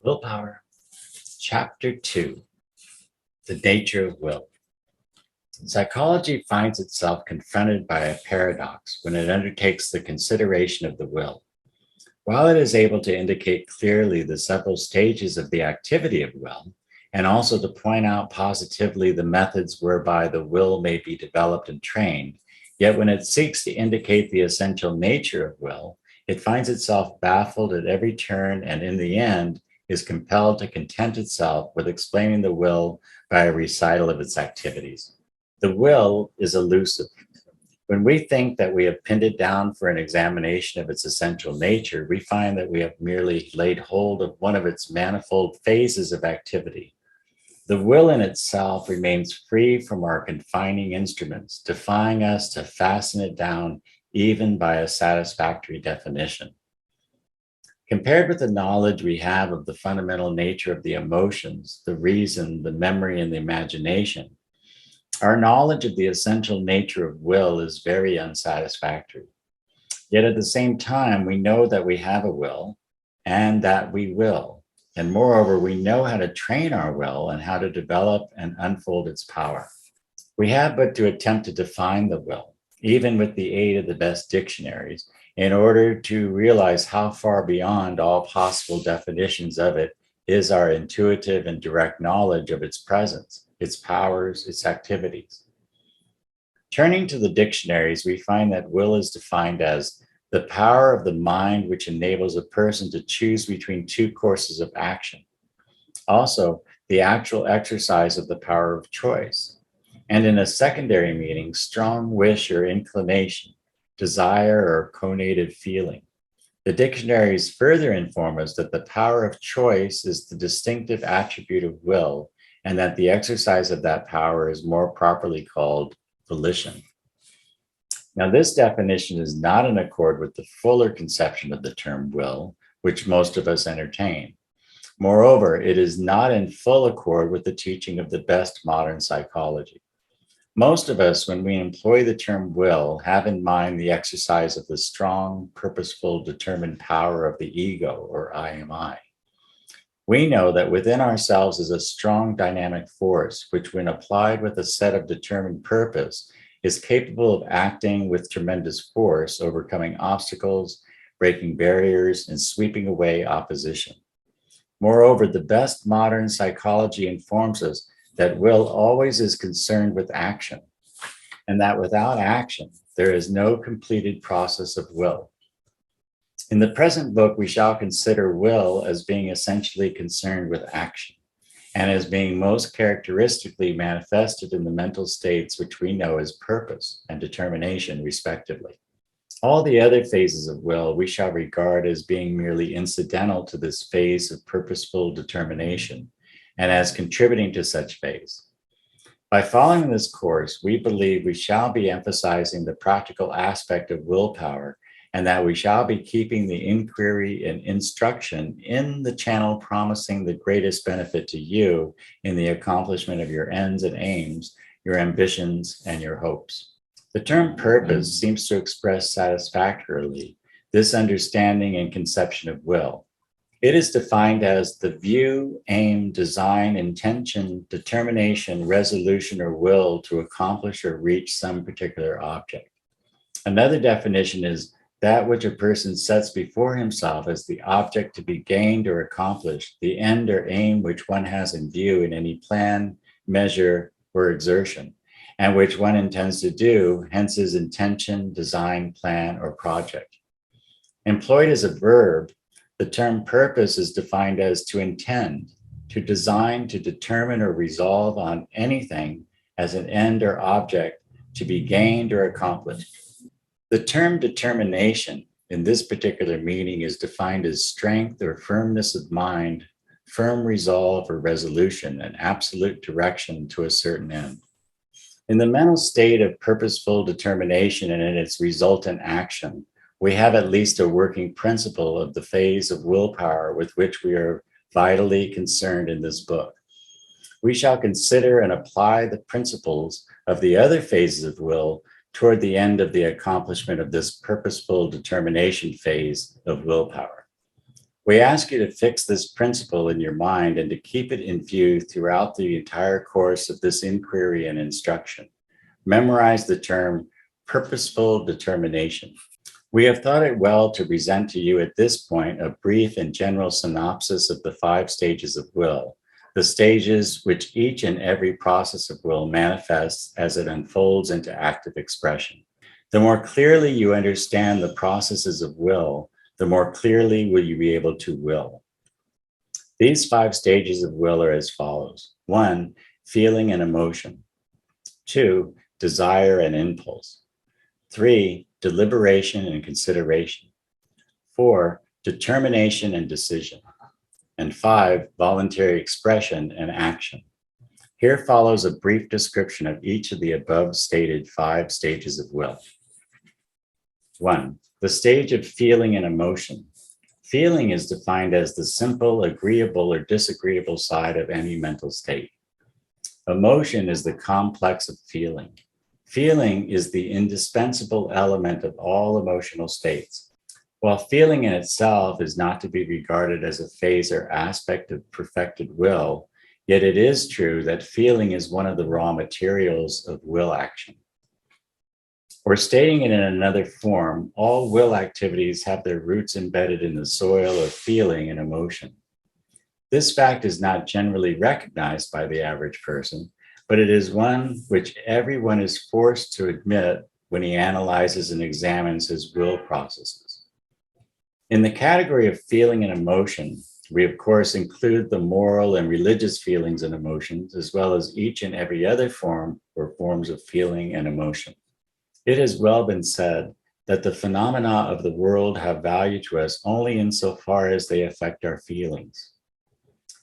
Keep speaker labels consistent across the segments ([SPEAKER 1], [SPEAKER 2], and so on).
[SPEAKER 1] Willpower, Chapter 2, The Nature of Will. Psychology finds itself confronted by a paradox when it undertakes the consideration of the will. While it is able to indicate clearly the several stages of the activity of will, and also to point out positively the methods whereby the will may be developed and trained, yet when it seeks to indicate the essential nature of will, it finds itself baffled at every turn and in the end is compelled to content itself with explaining the will by a recital of its activities. The will is elusive. When we think that we have pinned it down for an examination of its essential nature, we find that we have merely laid hold of one of its manifold phases of activity. The will in itself remains free from our confining instruments, defying us to fasten it down even by a satisfactory definition. Compared with the knowledge we have of the fundamental nature of the emotions, the reason, the memory, and the imagination, our knowledge of the essential nature of will is very unsatisfactory. Yet at the same time, we know that we have a will and that we will. And moreover, we know how to train our will and how to develop and unfold its power. We have but to attempt to define the will, even with the aid of the best dictionaries, in order to realize how far beyond all possible definitions of it is our intuitive and direct knowledge of its presence, its powers, its activities. Turning to the dictionaries, we find that will is defined as the power of the mind which enables a person to choose between two courses of action. Also, the actual exercise of the power of choice. And in a secondary meaning, strong wish or inclination, desire or conated feeling. The dictionaries further inform us that the power of choice is the distinctive attribute of will, and that the exercise of that power is more properly called volition. Now, this definition is not in accord with the fuller conception of the term will, which most of us entertain. Moreover, it is not in full accord with the teaching of the best modern psychology. Most of us, when we employ the term will, have in mind the exercise of the strong, purposeful, determined power of the ego, or I am I. We know that within ourselves is a strong dynamic force, which when applied with a set of determined purpose, is capable of acting with tremendous force, overcoming obstacles, breaking barriers, and sweeping away opposition. Moreover, the best modern psychology informs us that will always is concerned with action, and that without action, there is no completed process of will. In the present book, we shall consider will as being essentially concerned with action, and as being most characteristically manifested in the mental states which we know as purpose and determination, respectively. All the other phases of will we shall regard as being merely incidental to this phase of purposeful determination, and as contributing to such phase. By following this course, we believe we shall be emphasizing the practical aspect of willpower, and that we shall be keeping the inquiry and instruction in the channel promising the greatest benefit to you in the accomplishment of your ends and aims, your ambitions, and your hopes. The term purpose seems to express satisfactorily this understanding and conception of will. It is defined as the view, aim, design, intention, determination, resolution, or will to accomplish or reach some particular object. Another definition is that which a person sets before himself as the object to be gained or accomplished, the end or aim which one has in view in any plan, measure, or exertion, and which one intends to do, hence his intention, design, plan, or project. Employed as a verb, the term purpose is defined as to intend, to design, to determine or resolve on anything as an end or object to be gained or accomplished. The term determination in this particular meaning is defined as strength or firmness of mind, firm resolve or resolution, and absolute direction to a certain end. In the mental state of purposeful determination and in its resultant action, we have at least a working principle of the phase of willpower with which we are vitally concerned in this book. We shall consider and apply the principles of the other phases of will toward the end of the accomplishment of this purposeful determination phase of willpower. We ask you to fix this principle in your mind and to keep it in view throughout the entire course of this inquiry and instruction. Memorize the term purposeful determination. We have thought it well to present to you at this point a brief and general synopsis of the 5 stages of will, the stages which each and every process of will manifests as it unfolds into active expression. The more clearly you understand the processes of will, the more clearly will you be able to will. These 5 stages of will are as follows. 1, feeling and emotion. 2, desire and impulse. 3, deliberation and consideration. 4, determination and decision. And 5, voluntary expression and action. Here follows a brief description of each of the above stated 5 stages of will. 1, the stage of feeling and emotion. Feeling is defined as the simple, agreeable, or disagreeable side of any mental state. Emotion is the complex of feeling. Feeling is the indispensable element of all emotional states. While feeling in itself is not to be regarded as a phase or aspect of perfected will, yet it is true that feeling is one of the raw materials of will action. Or stating it in another form, all will activities have their roots embedded in the soil of feeling and emotion. This fact is not generally recognized by the average person, but it is one which everyone is forced to admit when he analyzes and examines his will processes. In the category of feeling and emotion, we of course include the moral and religious feelings and emotions, as well as each and every other form or forms of feeling and emotion. It has well been said that the phenomena of the world have value to us only insofar as they affect our feelings.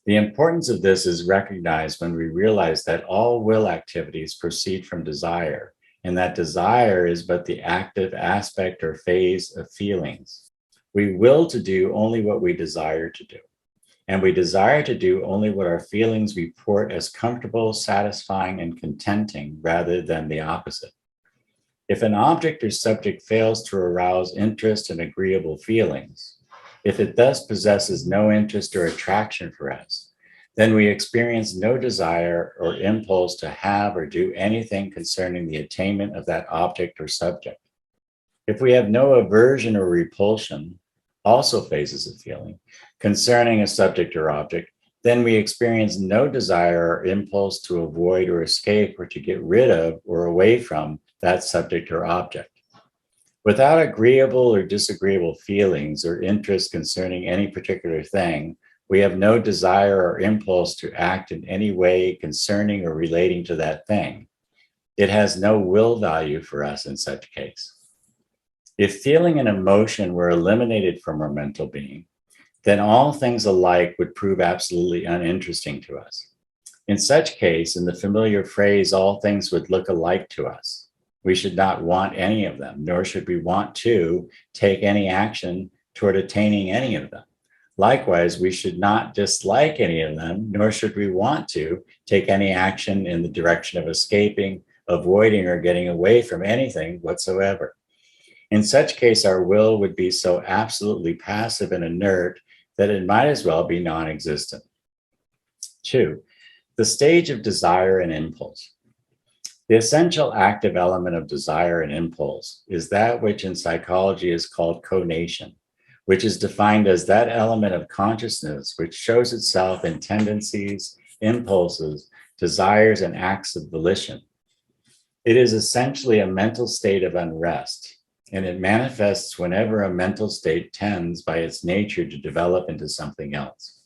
[SPEAKER 1] The importance of this is recognized when we realize that all will activities proceed from desire, and that desire is but the active aspect or phase of feelings. We will to do only what we desire to do, and we desire to do only what our feelings report as comfortable, satisfying, and contenting rather than the opposite. If an object or subject fails to arouse interest and agreeable feelings, if it thus possesses no interest or attraction for us, then we experience no desire or impulse to have or do anything concerning the attainment of that object or subject. If we have no aversion or repulsion, also phases of feeling, concerning a subject or object, then we experience no desire or impulse to avoid or escape or to get rid of or away from that subject or object. Without agreeable or disagreeable feelings or interest concerning any particular thing, we have no desire or impulse to act in any way concerning or relating to that thing. It has no will value for us in such case. If feeling and emotion were eliminated from our mental being, then all things alike would prove absolutely uninteresting to us. In such case, in the familiar phrase, all things would look alike to us. We should not want any of them, nor should we want to take any action toward attaining any of them. Likewise, we should not dislike any of them, nor should we want to take any action in the direction of escaping, avoiding, or getting away from anything whatsoever. In such case, our will would be so absolutely passive and inert that it might as well be non-existent. 2, the stage of desire and impulse. The essential active element of desire and impulse is that which in psychology is called conation, which is defined as that element of consciousness which shows itself in tendencies, impulses, desires, and acts of volition. It is essentially a mental state of unrest, and it manifests whenever a mental state tends by its nature to develop into something else.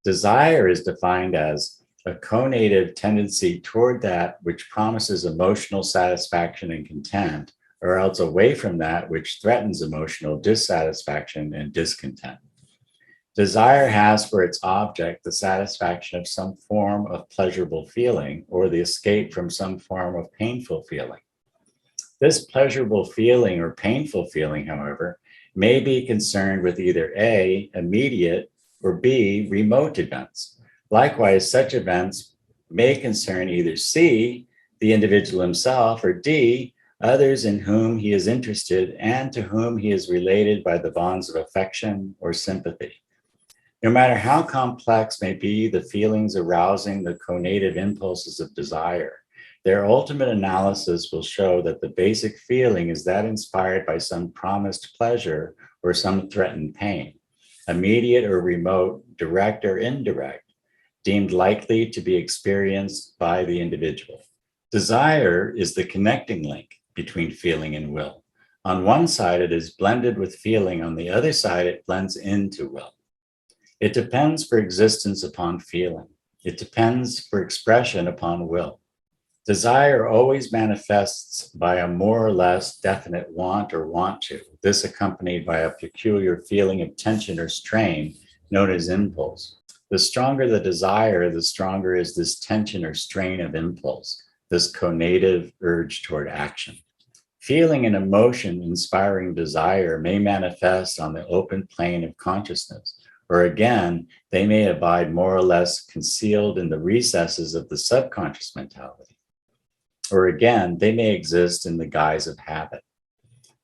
[SPEAKER 1] Desire is defined as a conative tendency toward that which promises emotional satisfaction and content, or else away from that which threatens emotional dissatisfaction and discontent. Desire has for its object the satisfaction of some form of pleasurable feeling or the escape from some form of painful feeling. This pleasurable feeling or painful feeling, however, may be concerned with either A, immediate, or B, remote events. Likewise, such events may concern either C, the individual himself, or D, others in whom he is interested and to whom he is related by the bonds of affection or sympathy. No matter how complex may be the feelings arousing the conative impulses of desire, their ultimate analysis will show that the basic feeling is that inspired by some promised pleasure or some threatened pain, immediate or remote, direct or indirect, deemed likely to be experienced by the individual. Desire is the connecting link between feeling and will. On one side, it is blended with feeling. On the other side, it blends into will. It depends for existence upon feeling. It depends for expression upon will. Desire always manifests by a more or less definite want or want to, this accompanied by a peculiar feeling of tension or strain known as impulse. The stronger the desire, the stronger is this tension or strain of impulse, this conative urge toward action. Feeling and emotion inspiring desire may manifest on the open plane of consciousness, or again, they may abide more or less concealed in the recesses of the subconscious mentality. Or again, they may exist in the guise of habit.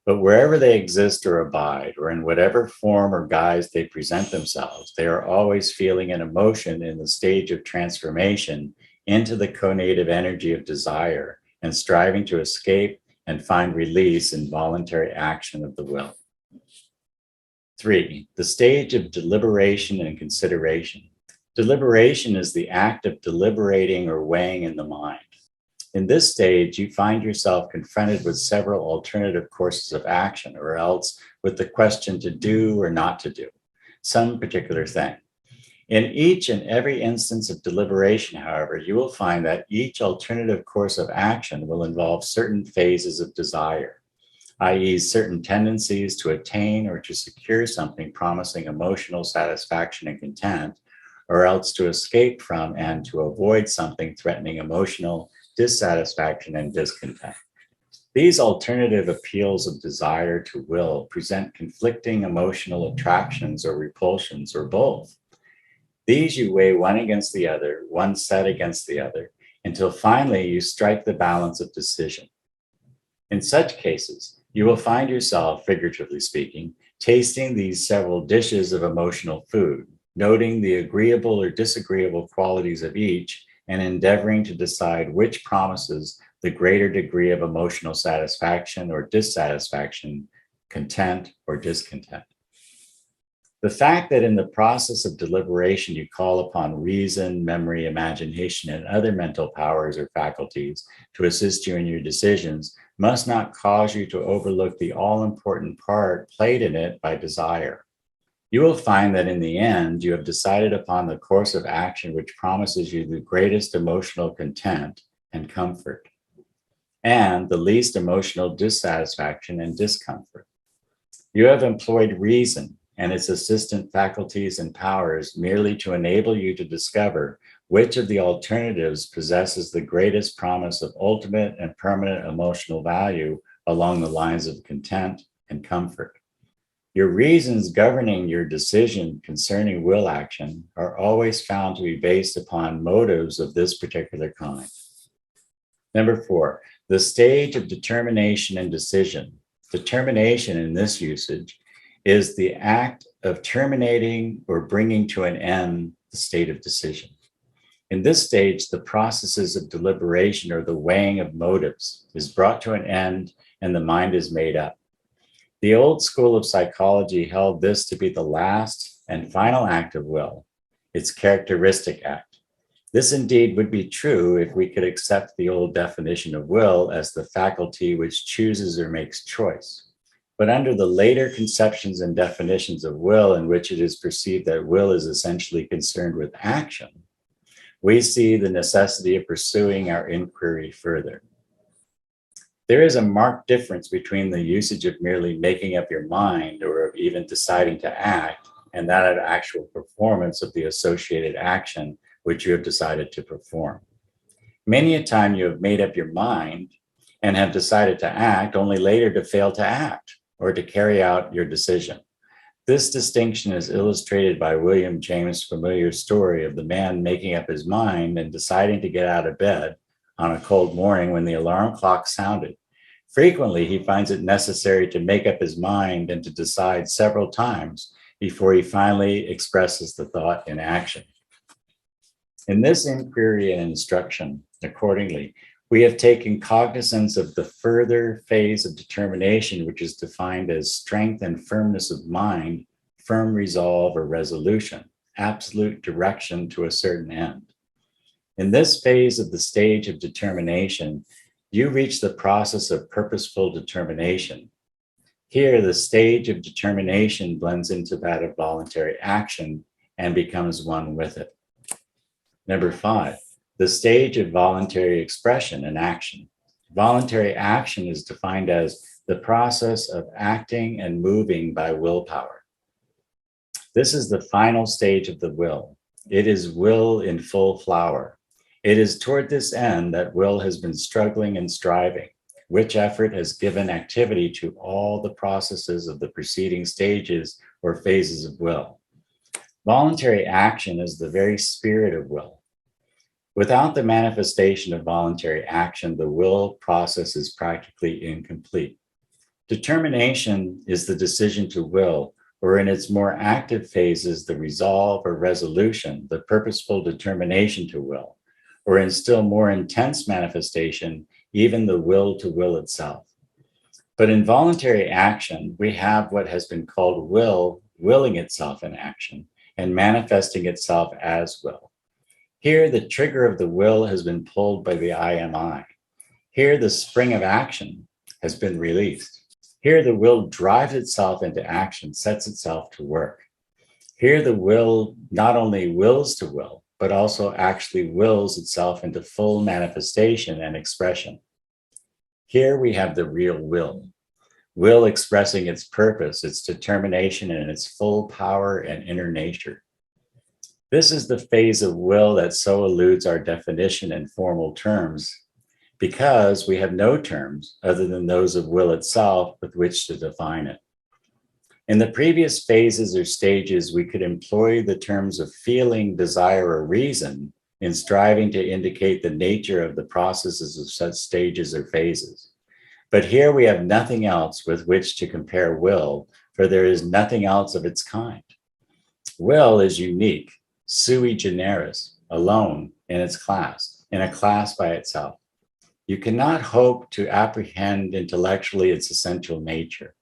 [SPEAKER 1] But wherever they exist or abide, or in whatever form or guise they present themselves, they are always feeling an emotion in the stage of transformation into the conative energy of desire and striving to escape and find release in voluntary action of the will. 3, the stage of deliberation and consideration. Deliberation is the act of deliberating or weighing in the mind. In this stage, you find yourself confronted with several alternative courses of action, or else with the question to do or not to do some particular thing. In each and every instance of deliberation, however, you will find that each alternative course of action will involve certain phases of desire, i.e., certain tendencies to attain or to secure something promising emotional satisfaction and content, or else to escape from and to avoid something threatening emotional dissatisfaction and discontent. These alternative appeals of desire to will present conflicting emotional attractions or repulsions, or both. These you weigh one against the other, one set against the other, until finally you strike the balance of decision. In such cases, you will find yourself, figuratively speaking, tasting these several dishes of emotional food, noting the agreeable or disagreeable qualities of each, and endeavoring to decide which promises the greater degree of emotional satisfaction or dissatisfaction, content or discontent. The fact that in the process of deliberation you call upon reason, memory, imagination, and other mental powers or faculties to assist you in your decisions must not cause you to overlook the all-important part played in it by desire. You will find that in the end, you have decided upon the course of action which promises you the greatest emotional content and comfort, and the least emotional dissatisfaction and discomfort. You have employed reason and its assistant faculties and powers merely to enable you to discover which of the alternatives possesses the greatest promise of ultimate and permanent emotional value along the lines of content and comfort. Your reasons governing your decision concerning will action are always found to be based upon motives of this particular kind. Number 4, the stage of determination and decision. Determination in this usage is the act of terminating or bringing to an end the state of decision. In this stage, the processes of deliberation or the weighing of motives is brought to an end and the mind is made up. The old school of psychology held this to be the last and final act of will, its characteristic act. This indeed would be true if we could accept the old definition of will as the faculty which chooses or makes choice. But under the later conceptions and definitions of will, in which it is perceived that will is essentially concerned with action, we see the necessity of pursuing our inquiry further. There is a marked difference between the usage of merely making up your mind or of even deciding to act and that of actual performance of the associated action which you have decided to perform. Many a time you have made up your mind and have decided to act only later to fail to act or to carry out your decision. This distinction is illustrated by William James' familiar story of the man making up his mind and deciding to get out of bed on a cold morning when the alarm clock sounded, Frequently, he finds it necessary to make up his mind and to decide several times before he finally expresses the thought in action. In this inquiry and instruction, accordingly, we have taken cognizance of the further phase of determination, which is defined as strength and firmness of mind, firm resolve or resolution, absolute direction to a certain end. In this phase of the stage of determination, you reach the process of purposeful determination. Here, the stage of determination blends into that of voluntary action and becomes one with it. Number 5, the stage of voluntary expression and action. Voluntary action is defined as the process of acting and moving by willpower. This is the final stage of the will. It is will in full flower. It is toward this end that will has been struggling and striving, which effort has given activity to all the processes of the preceding stages or phases of will. Voluntary action is the very spirit of will. Without the manifestation of voluntary action, the will process is practically incomplete. Determination is the decision to will, or in its more active phases, the resolve or resolution, the purposeful determination to will, or in still more intense manifestation, even the will to will itself. But in voluntary action, we have what has been called will willing itself in action and manifesting itself as will. Here, the trigger of the will has been pulled by the I am I. Here, the spring of action has been released. Here, the will drives itself into action, sets itself to work. Here, the will not only wills to will, but also actually wills itself into full manifestation and expression. Here we have the real will expressing its purpose, its determination, and its full power and inner nature. This is the phase of will that so eludes our definition in formal terms, because we have no terms other than those of will itself with which to define it. In the previous phases or stages, we could employ the terms of feeling, desire, or reason in striving to indicate the nature of the processes of such stages or phases. But here we have nothing else with which to compare will, for there is nothing else of its kind. Will is unique, sui generis, alone in its class, in a class by itself. You cannot hope to apprehend intellectually its essential nature,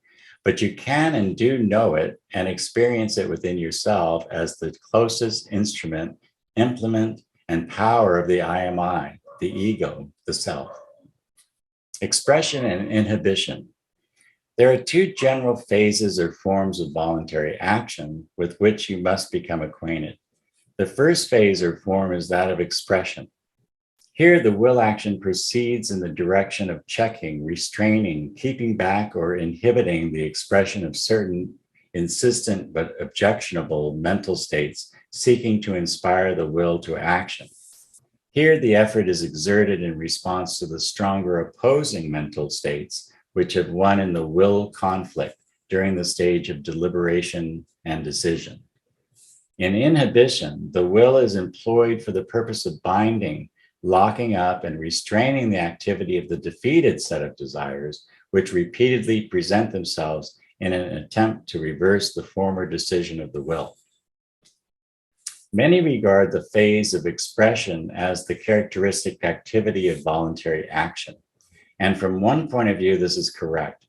[SPEAKER 1] but you can and do know it and experience it within yourself as the closest instrument, implement, and power of the I am I, the ego, the self. Expression and inhibition. There are two general phases or forms of voluntary action with which you must become acquainted. The first phase or form is that of expression. Here, the will action proceeds in the direction of checking, restraining, keeping back, or inhibiting the expression of certain insistent but objectionable mental states seeking to inspire the will to action. Here, the effort is exerted in response to the stronger opposing mental states, which have won in the will conflict during the stage of deliberation and decision. In inhibition, the will is employed for the purpose of binding, locking up, and restraining the activity of the defeated set of desires, which repeatedly present themselves in an attempt to reverse the former decision of the will. Many regard the phase of expression as the characteristic activity of voluntary action. And from one point of view, this is correct.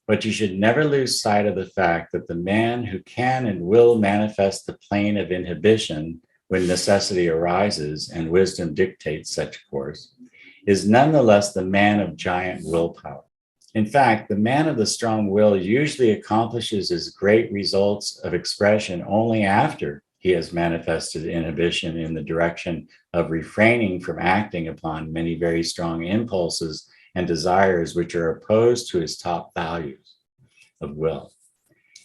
[SPEAKER 1] But you should never lose sight of the fact that the man who can and will manifest the plane of inhibition when necessity arises and wisdom dictates such course, is nonetheless the man of giant willpower. In fact, the man of the strong will usually accomplishes his great results of expression only after he has manifested inhibition in the direction of refraining from acting upon many very strong impulses and desires which are opposed to his top values of will.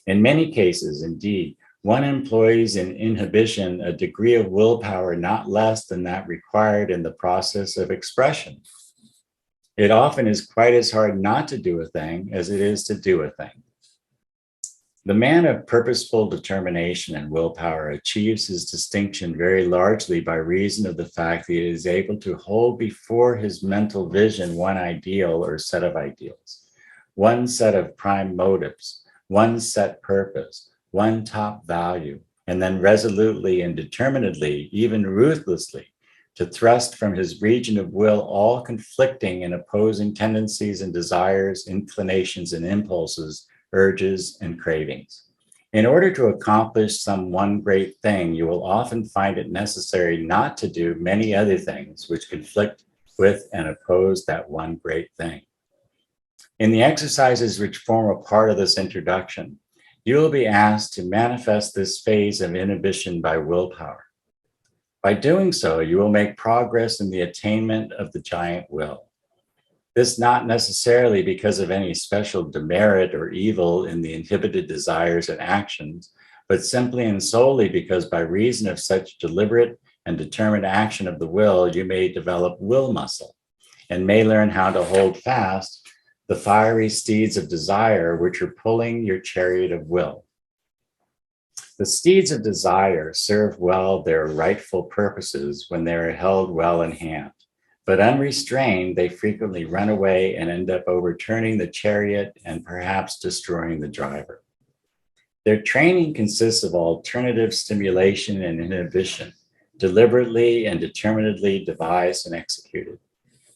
[SPEAKER 1] In many cases, indeed, one employs in inhibition a degree of willpower not less than that required in the process of expression. It often is quite as hard not to do a thing as it is to do a thing. The man of purposeful determination and willpower achieves his distinction very largely by reason of the fact that he is able to hold before his mental vision one ideal or set of ideals, one set of prime motives, one set purpose, one top value, and then resolutely and determinedly, even ruthlessly, to thrust from his region of will all conflicting and opposing tendencies and desires, inclinations and impulses, urges, and cravings. In order to accomplish some one great thing, you will often find it necessary not to do many other things which conflict with and oppose that one great thing. In the exercises which form a part of this introduction, you will be asked to manifest this phase of inhibition by willpower. By doing so, you will make progress in the attainment of the giant will. This not necessarily because of any special demerit or evil in the inhibited desires and actions, but simply and solely because by reason of such deliberate and determined action of the will, you may develop will muscle and may learn how to hold fast the fiery steeds of desire which are pulling your chariot of will. The steeds of desire serve well their rightful purposes when they are held well in hand, but unrestrained, they frequently run away and end up overturning the chariot and perhaps destroying the driver. Their training consists of alternative stimulation and inhibition, deliberately and determinedly devised and executed.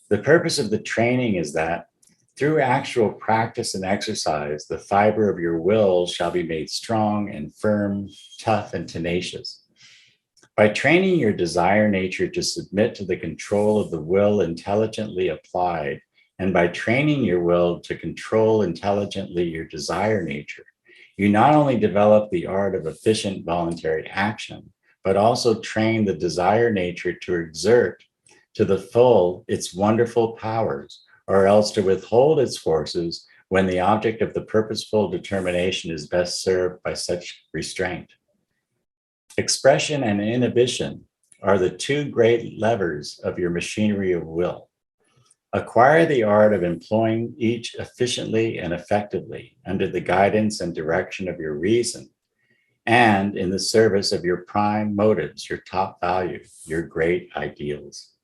[SPEAKER 1] The purpose of the training is that through actual practice and exercise, the fiber of your will shall be made strong and firm, tough and tenacious. By training your desire nature to submit to the control of the will intelligently applied, and by training your will to control intelligently your desire nature, you not only develop the art of efficient voluntary action, but also train the desire nature to exert to the full its wonderful powers, or else to withhold its forces when the object of the purposeful determination is best served by such restraint. Expression and inhibition are the two great levers of your machinery of will. Acquire the art of employing each efficiently and effectively under the guidance and direction of your reason and in the service of your prime motives, your top value, your great ideals.